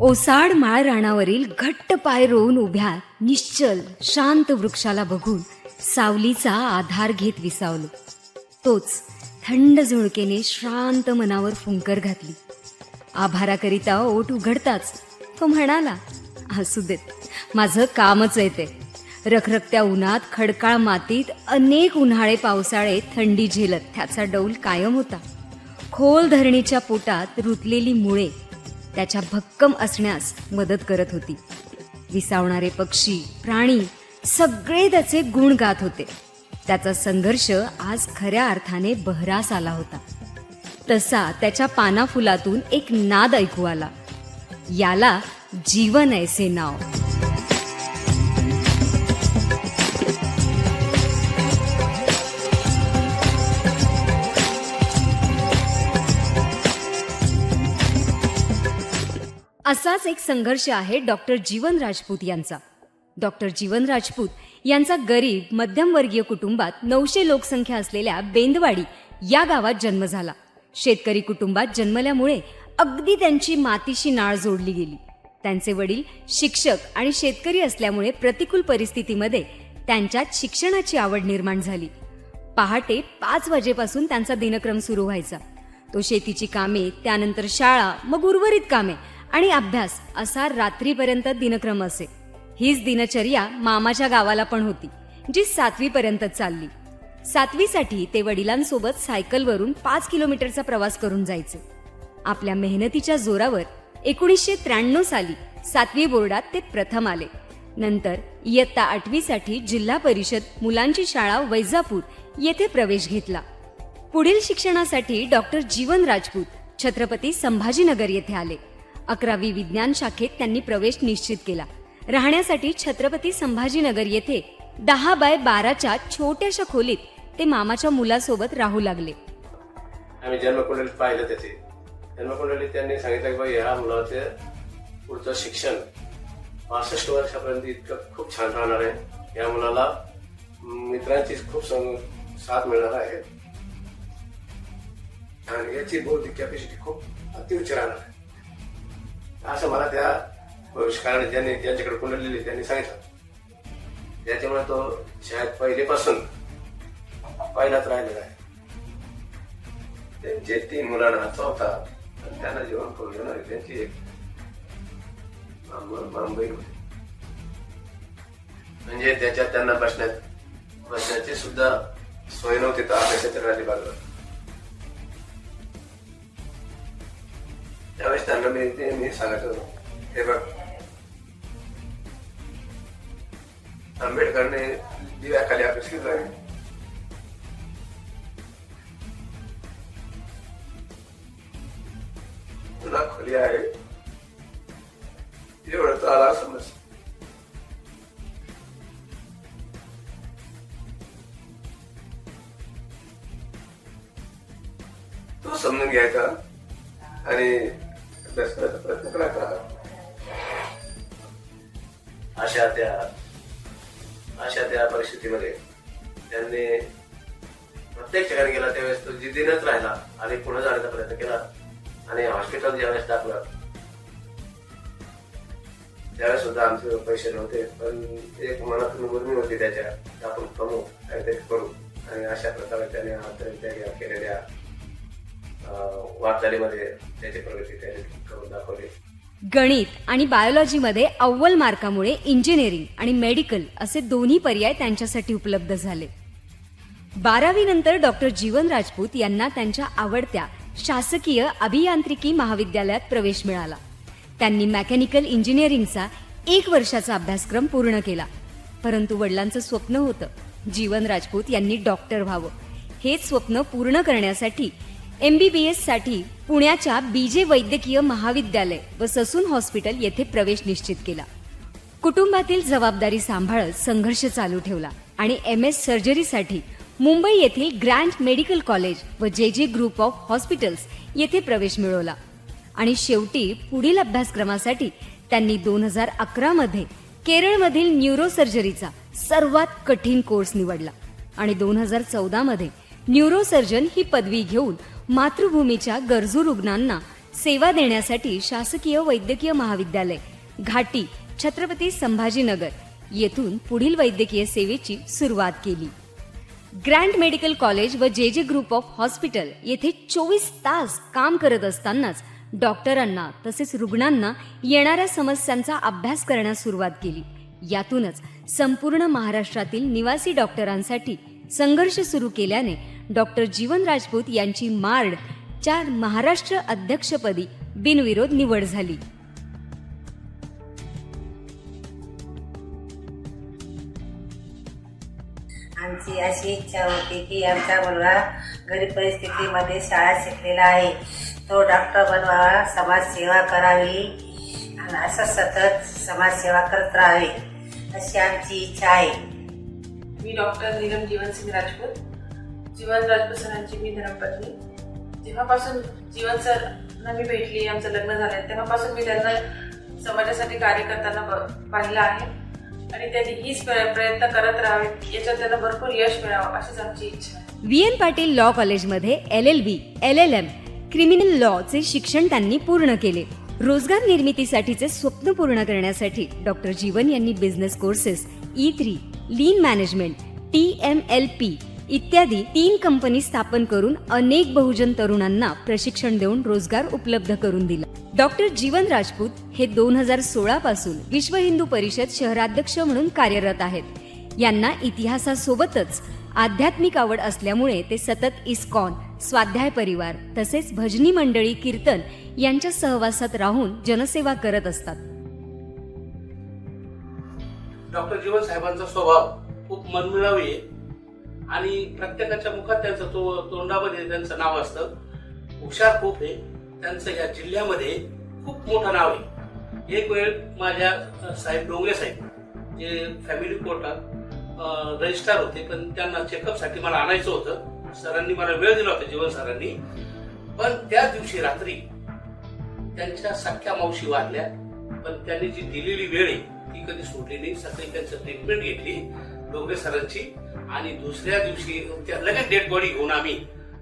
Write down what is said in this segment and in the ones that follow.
ओसाड माळ रानावरील घट्ट पाय रोवून उभ्या निश्चल शांत वृक्षाला बघून सावलीचा आधार घेत विसावलो. तोच थंड झुळकेने श्रांत मनावर फुंकर घातली. आभाराकरिता ओठ उघडताच तो म्हणाला, असू देत, माझं कामच आहे ते. रखरखत्या उन्हात खडकाळ मातीत अनेक उन्हाळे पावसाळे थंडी झेलत त्याचा डौल कायम होता. खोल धरणीच्या पोटात रुतलेली मुळे त्याच्या भक्कम असण्यास मदत करत होती. विसावणारे पक्षी, प्राणी सगळे त्याचे गुण गात होते. त्याचा संघर्ष आज खऱ्या अर्थाने बहरास आला होता. तसा त्याच्या पानाफुलातून एक नाद ऐकू आला. याला जीवन ऐसे नाव. असाच एक संघर्ष आहे डॉक्टर जीवन राजपूत यांचा. डॉक्टर जीवन राजपूत यांचा गरीब मध्यमवर्गीय कुटुंबात 900 लोकसंख्या असलेल्या बेंदवाडी या गावात जन्म झाला. शेतकरी कुटुंबात जन्मल्यामुळे अगदी त्यांची मातीशी नाळ जोडली गेली. त्यांचे वडील शिक्षक आणि शेतकरी असल्यामुळे प्रतिकूल परिस्थितीमध्ये त्यांच्यात शिक्षणाची आवड निर्माण झाली. पहाटे 5 वाजेपासून त्यांचा दिनक्रम सुरू व्हायचा. तो शेतीची कामे, त्यानंतर शाळा, मग उर्वरित कामे आणि अभ्यास असा रात्रीपर्यंत दिनक्रम असे. हीच दिनचर्या मामाच्या गावाला पण होती, जी 7वी पर्यंत चालली. 7वी साठी ते वडिलांसोबत सायकलवरून 5 किलोमीटरचा प्रवास करून जायचे. आपल्या मेहनतीच्या जोरावर 1993 साली 7वी बोर्डात ते प्रथम आले. नंतर इयत्ता 8वी साठी जिल्हा परिषद मुलांची शाळा वैजापूर येथे प्रवेश घेतला. पुढील शिक्षणासाठी डॉक्टर जीवन राजपूत छत्रपती संभाजीनगर येथे आले. 11वी विज्ञान शाखेत त्यांनी प्रवेश निश्चित केला. राहण्यासाठी छत्रपती संभाजीनगर येथे 10 बाय 12च्या छोट्याशा खोलीत ते मामाच्या मुलासोबत राहू लागले. आम्ही जन्मकुंडलीत पाहिलं त्याचे. जन्मकुंडलीत त्यांनी सांगितलं की बाई ह्या मुलाचं पुढचं शिक्षण 65 वर्षापर्यंत इतकं खूप छान राहणार आहे. या मुलाला मित्रांची खूप साथ मिळणार आहे आणि याची बौद्धिक कॅपॅसिटी खूप अतिउच्च राहणार आहे, असं मला त्या भविष्यकाळाने ज्यांच्याकडे कुंडली त्यांनी सांगितलं. त्याच्यामुळे तो शाळेत पहिलेपासून पहिलाच राहिलेला आहे. त्यांचे 3 मुलांना चौथा आणि त्यांना जेवण करून देणार त्यांची एक मुंबई होती. म्हणजे त्याच्यात त्यांना बसण्याची सुद्धा सोय नव्हती. तर अभ्यासाच्या राजीबागला त्यावेळेस त्यांना मी सांगत होतो, हे बघ, आंबेडकरने दिव्याखाली अभ्यास केला आहे. तुला खोली आहे एवढं तर आला समज. तो समजून घ्यायचा आणि अभ्यास करायचा प्रयत्न करायचा. अशा त्या परिस्थितीमध्ये त्यांनी प्रत्येक ठिकाणी गेला त्यावेळेस तो जिद्दीनच राहिला आणि पुढे जाण्याचा प्रयत्न केला. आणि हॉस्पिटल ज्यावेळेस टाकलं त्यावेळेस सुद्धा आमचे पैसे नव्हते, पण एक मनातून उर्मी होती त्याच्या, आपण कमवू, काहीतरी करू. आणि अशा प्रकारे त्याने आत्महत्या केलेल्या वाटचालीमध्ये त्याची प्रगती त्याने करून दाखवली. गणित आणि बायोलॉजीमध्ये अव्वल मार्कामुळे इंजिनिअरिंग आणि मेडिकल असे दोन्ही पर्याय त्यांच्यासाठी उपलब्ध झाले. 12वी नंतर डॉक्टर जीवन राजपूत यांना त्यांच्या आवडत्या शासकीय अभियांत्रिकी महाविद्यालयात प्रवेश मिळाला. त्यांनी मेकॅनिकल इंजिनिअरिंगचा 1 वर्षाचा अभ्यासक्रम पूर्ण केला. परंतु वडिलांचं स्वप्न होतं जीवन राजपूत यांनी डॉक्टर व्हावं. हेच स्वप्न पूर्ण करण्यासाठी MBBS साठी पुण्याच्या BJ वैद्यकीय महाविद्यालय व ससून हॉस्पिटल येथे प्रवेश निश्चित केला. कुटुंबातील जबाबदारी सांभाळत संघर्ष चालू ठेवला आणि MS सर्जरीसाठी मुंबई येथील ग्रँड मेडिकल कॉलेज व JJ ग्रुप ऑफ हॉस्पिटल्स येथे प्रवेश मिळवला. आणि शेवटी पुढील अभ्यासक्रमासाठी त्यांनी 2011 मध्ये केरळमधील न्यूरोसर्जरीचा सर्वात कठीण कोर्स निवडला आणि 2014 मध्ये न्यूरोसर्जन ही पदवी घेऊन मातृभूमीच्या गरजू रुग्णांना सेवा देण्यासाठी शासकीय वैद्यकीय महाविद्यालय घाटी छत्रपती संभाजीनगर येथून पुढील वैद्यकीय सेवेची सुरुवात केली. ग्रँड मेडिकल कॉलेज व जे ग्रुप ऑफ हॉस्पिटल येथे 24 तास काम करत असतानाच डॉक्टरांना तसेच रुग्णांना येणाऱ्या समस्यांचा अभ्यास करण्यास सुरुवात केली. यातूनच संपूर्ण महाराष्ट्रातील निवासी डॉक्टरांसाठी संघर्ष सुरू केल्याने डॉक्टर जीवन राजपूत यांची मार्डच्या महाराष्ट्र अध्यक्षपदी बिनविरोध निवड झाली. आमची अशी इच्छा होती की आमचा मुलगा गरीब परिस्थितीमध्ये शाळा शिकलेला आहे, तो डॉक्टर बनवावा, समाजसेवा करावी आणि असं सतत समाजसेवा करत राहावी अशी आमची इच्छा आहे. मी डॉक्टर नीलम जीवनसिंग राजपूत, जीवन राजपूत सरांची मी धर्मपत्नी. जेव्हापासून जीवन सरना मी भेटली, आमचं लग्न झालं, तेव्हापासून मी त्यांना समाजासाठी कार्य करताना पाहिलं आहे आणि त्यांनी हीच प्रयत्न करत राहावे, याच्यात त्यांना भरपूर यश मिळावं अशीच आमची इच्छा आहे. VN पाटील लॉ कॉलेजमध्ये LLB, LLM, क्रिमिनल लॉचे शिक्षण त्यांनी पूर्ण केले. रोजगार निर्मितीसाठीचे स्वप्न पूर्ण करण्यासाठी डॉक्टर जीवन यांनी बिझनेस कोर्सेस E3, लीन मॅनेजमेंट, TMLP इत्यादी 3 कंपनी स्थापन करून अनेक बहुजन तरुणांना प्रशिक्षण देऊन रोजगार उपलब्ध करून दिला. डॉक्टर जीवन राजपूत हे 2016 पासून विश्व हिंदू परिषद शहराध्यक्ष म्हणून कार्यरत आहेत. यांना इतिहासासोबतच आध्यात्मिक आवड असल्यामुळे ते सतत इस्कॉन, स्वाध्याय परिवार तसेच भजनी मंडळी, कीर्तन यांच्या सहवासात राहून जनसेवा करत असतात. डॉक्टर जीवन साहेबांचा स्वभाव खूप मनमिळावी आहे आणि प्रत्येकाच्या मुखात त्यांचं तोंडामध्ये त्यांचं नाव असतं. हुशार खूप आहे. त्यांचं या जिल्ह्यामध्ये खूप मोठं नाव आहे. एक वेळ माझ्या साहेब डोंगरे साहेब जे फॅमिली कोर्टात रजिस्ट्रार होते, पण त्यांना चेकअपसाठी मला आणायचं होतं. सरांनी मला वेळ दिला होता, जीवन सरांनी. पण त्या दिवशी रात्री त्यांच्या सख्या मावशी वारल्या, पण त्यांनी जी दिलेली वेळ आहे ती कधी सोडली नाही. सकाळी त्यांचं ट्रीटमेंट घेतली डोंगरे सरांची आणि दुसऱ्या दिवशी लगेच डेड बॉडी घेऊन आम्ही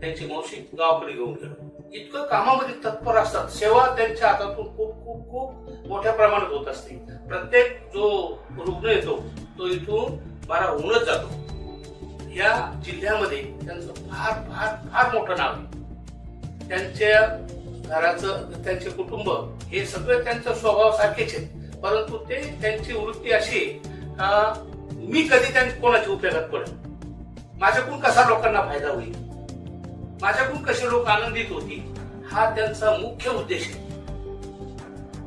त्यांची मावशी गावाकडे घेऊन गेलो. इतकं कामामध्ये तत्पर असतात. सेवा त्यांच्या हातातून खूप खूप खूप मोठ्या प्रमाणात होत असते. प्रत्येक जो रुग्ण येतो तो इथून बरा होऊनच जातो. या जिल्ह्यामध्ये त्यांचं फार फार फार मोठं नाव आहे. त्यांच्या घराचं, त्यांचे कुटुंब हे सगळे त्यांचा स्वभाव सारखेच आहे, परंतु ते त्यांची वृत्ती अशी आहे का मी कधी कोणाच्या उपयोगात पडेल, माझ्याकडून कसा लोकांना फायदा होईल, माझ्याकडून कसे लोक आनंदित होतील, हा त्यांचा मुख्य उद्देश आहे.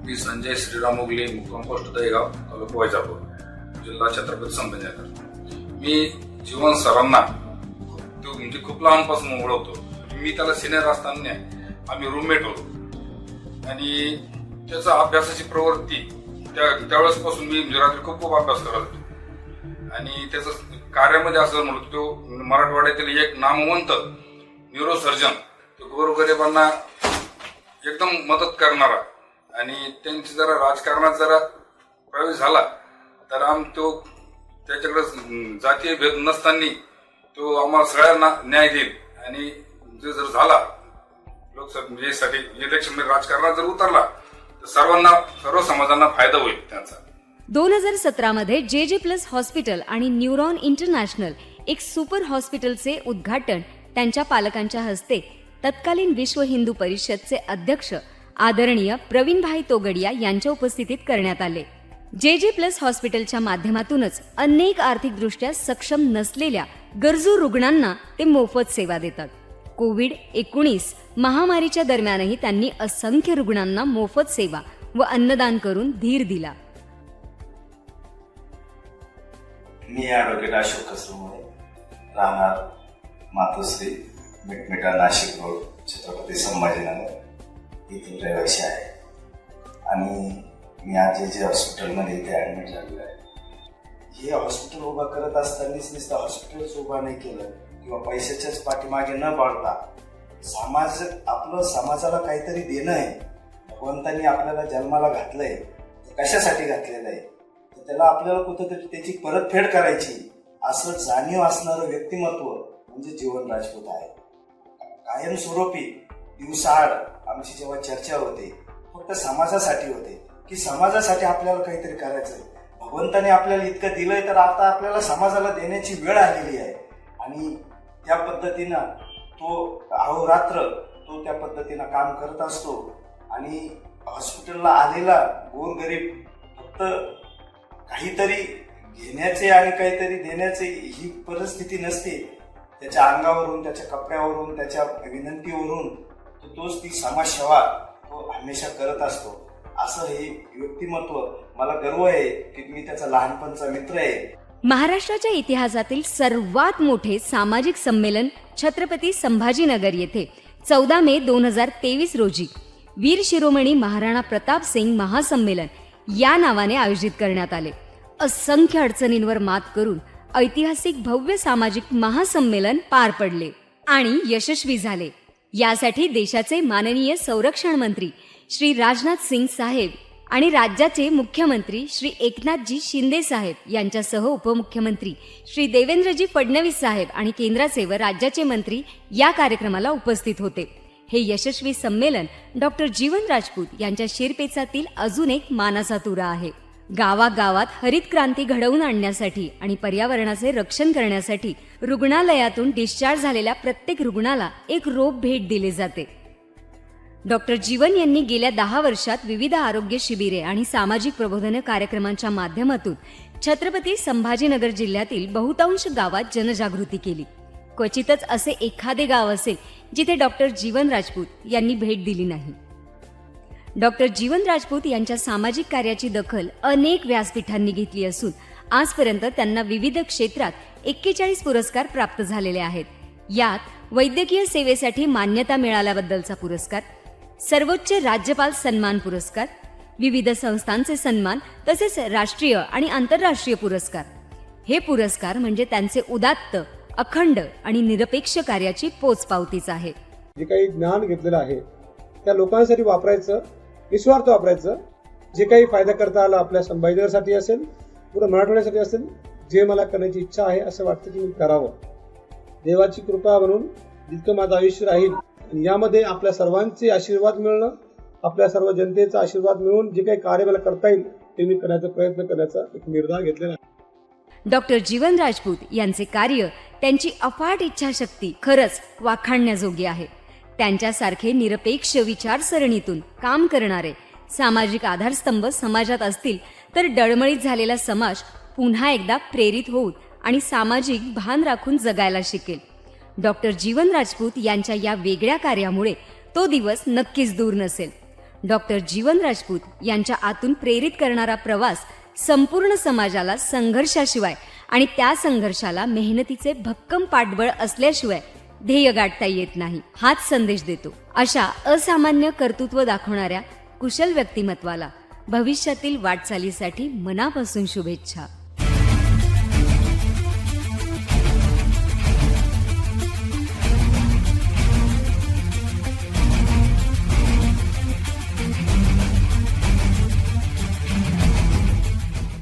मी संजय श्रीराम उगले, कंपोस्ट दहेगाव, तालुका वैजापूर, जिल्हा छत्रपती संभाजीनगर. मी जीवन सरांना म्हणजे खूप लहानपासून ओळखतो. मी त्याला सिनियर असताना आम्ही रूममेट होतो आणि त्याचा अभ्यासाची प्रवृत्ती त्यावेळेस पासून मी रात्री खूप खूप अभ्यास करत होतो आणि त्याचं कार्यामध्ये असं म्हणतो, तो मराठवाड्यातील एक नामवंत न्यूरोसर्जन, तो गोरगरिबांना एकदम मदत करणारा आणि त्यांची जरा राजकारणात जरा प्रवेश झाला तर तो त्याच्याकडे जातीय भेद नसताना तो आम्हाला सगळ्यांना न्याय देईल आणि जे जर झाला लोकसभेसाठी इलेक्शन राजकारणात जर उतरला तर सर्व समाजांना फायदा होईल त्यांचा. 2017 मध्ये JJ+ हॉस्पिटल आणि न्यूरॉन इंटरनॅशनल एक सुपर हॉस्पिटलचे उद्घाटन त्यांच्या पालकांच्या हस्ते तत्कालीन विश्व हिंदू परिषदचे अध्यक्ष आदरणीय प्रवीणभाई तोगडिया यांच्या उपस्थितीत करण्यात आले. JJ+ हॉस्पिटलच्या माध्यमातूनच अनेक आर्थिकदृष्ट्या सक्षम नसलेल्या गरजू रुग्णांना ते मोफत सेवा देतात. कोविड-19 महामारीच्या दरम्यानही त्यांनी असंख्य रुग्णांना मोफत सेवा व अन्नदान करून धीर दिला. मी ॲडव्होकेट अशोक कसरमुळे, राहणार मातोश्री, मिटमिटा, नाशिक रोड, छत्रपती संभाजीनगर येथील रहिवासी आहे आणि मी आज जे हॉस्पिटलमध्ये इथे ॲडमिट झालेलो आहे. हे हॉस्पिटल उभा करत असतानाच नुसतं हॉस्पिटलच उभा नाही केलं किंवा पैशाच्याच पाठीमागे न पाडता आपलं समाजाला काहीतरी देणं आहे. भगवंतांनी आपल्याला जन्माला घातलंय, कशासाठी घातलेलं आहे, तर त्याला आपल्याला कुठंतरी त्याची परतफेड करायची असं जाणीव असणारं व्यक्तिमत्व म्हणजे जीवन राजपूत आहे. कायमस्वरूपी दिवसाआड आमची जेव्हा चर्चा होते फक्त समाजासाठी होते की समाजासाठी आपल्याला काहीतरी करायचंय. भगवंताने आपल्याला इतकं दिलंय तर आता आपल्याला समाजाला देण्याची वेळ आलेली आहे. आणि त्या पद्धतीनं तो अहोरात्र तो त्या पद्धतीनं काम करत असतो. आणि हॉस्पिटलला आलेला गोरगरीब फक्त काहीतरी घेण्याचे आणि काहीतरी देण्याचे ही परिस्थिती नसते. त्याच्या अंगावरून, त्याच्या कपड्यावरून, त्याच्या विनंतीवरून तोच ती समाजसेवा तो हमेशा करत असतो. असं हे व्यक्तिमत्व मला गर्व आहे की मी त्याचा लहानपणचा मित्र आहे. महाराष्ट्राच्या इतिहासातील सर्वात मोठे सामाजिक संमेलन छत्रपती संभाजीनगर येथे 14 मे 2023 रोजी वीर शिरोमणी महाराणा प्रताप सिंग महासंमेलन या नावाने आयोजित करण्यात आले. असंख्य अडचणींवर मात करून ऐतिहासिक भव्य सामाजिक महासंमेलन पार पडले आणि यशस्वी झाले. यासाठी देशाचे माननीय संरक्षण मंत्री श्री राजनाथ सिंग साहेब आणि राज्याचे मुख्यमंत्री श्री एकनाथजी शिंदे साहेब यांच्यासह उपमुख्यमंत्री श्री देवेंद्रजी फडणवीस साहेब आणि केंद्राचे व राज्याचे मंत्री या कार्यक्रमाला उपस्थित होते. हे यशस्वी संमेलन डॉक्टर जीवन राजपूत यांच्या शिरपेचातील अजून एक मानाचा तुरा आहे. गावागावात हरित क्रांती घडवून आणण्यासाठी आणि पर्यावरणाचे रक्षण करण्यासाठी रुग्णालयातून डिस्चार्ज झालेल्या प्रत्येक रुग्णाला एक रोप भेट दिले जाते. डॉक्टर जीवन यांनी गेल्या 10 वर्षात विविध आरोग्य शिबिरे आणि सामाजिक प्रबोधन कार्यक्रमांच्या माध्यमातून छत्रपती संभाजीनगर जिल्ह्यातील बहुतांश गावात जनजागृती केली. क्वचितच असे एखादे गाव असेल जिथे डॉक्टर जीवन राजपूत यांनी भेट दिली नाही. डॉक्टर जीवन राजपूत यांच्या सामाजिक कार्याची दखल अनेक व्यासपीठांनी घेतली असून आजपर्यंत त्यांना विविध क्षेत्रात 41 पुरस्कार प्राप्त झालेले आहेत. यात वैद्यकीय सेवेसाठी मान्यता मिळाल्याबद्दलचा पुरस्कार, सर्वोच्च राज्यपाल सन्मान पुरस्कार, विविध संस्थांचे सन्मान तसेच राष्ट्रीय आणि आंतरराष्ट्रीय पुरस्कार. हे पुरस्कार म्हणजे त्यांचे उदात्त, अखंड आणि निरपेक्ष कार्याची पोचपावतीच आहे. जे काही ज्ञान घेतलेलं आहे त्या लोकांसाठी वापरायचं, निस्वार्थ वापरायचं. जे काही फायदा करता आला आपल्या संभाजीनगरसाठी असेल, पूर्ण मराठवाड्यासाठी असेल, जे मला करण्याची इच्छा आहे असं वाटतं की मी करावं. देवाची कृपा म्हणून जितकं माझं आयुष्य राहील आणि यामध्ये आपल्या सर्वांचे आशीर्वाद मिळणं, आपल्या सर्व जनतेचा आशीर्वाद मिळून जे काही कार्य मला करता येईल ते मी करण्याचा प्रयत्न करण्याचा एक निर्धार घेतलेला आहे. डॉक्टर जीवन राजपूत यांचे कार्य, त्यांची अफाट इच्छाशक्ती खरंच वाखाणण्याजोगी आहे. त्यांच्यासारखे निरपेक्ष विचारसरणीतून काम करणारे सामाजिक आधारस्तंभ समाजात असतील तर डळमळीत झालेला समाज पुन्हा एकदा प्रेरित होऊन आणि सामाजिक भान राखून जगायला शिकेल. डॉक्टर जीवन राजपूत यांच्या या वेगळ्या कार्यामुळे तो दिवस नक्कीच दूर नसेल. डॉक्टर जीवन राजपूत यांच्या आतून प्रेरित करणारा प्रवास संपूर्ण समाजाला संघर्षाशिवाय आणि त्या संघर्षाला मेहनतीचे भक्कम पाठबळ असल्याशिवाय ध्येय गाठता येत नाही, हाच संदेश देतो. अशा असामान्य कर्तृत्व दाखवणाऱ्या कुशल व्यक्तिमत्वाला भविष्यातील वाटचालीसाठी मनापासून शुभेच्छा.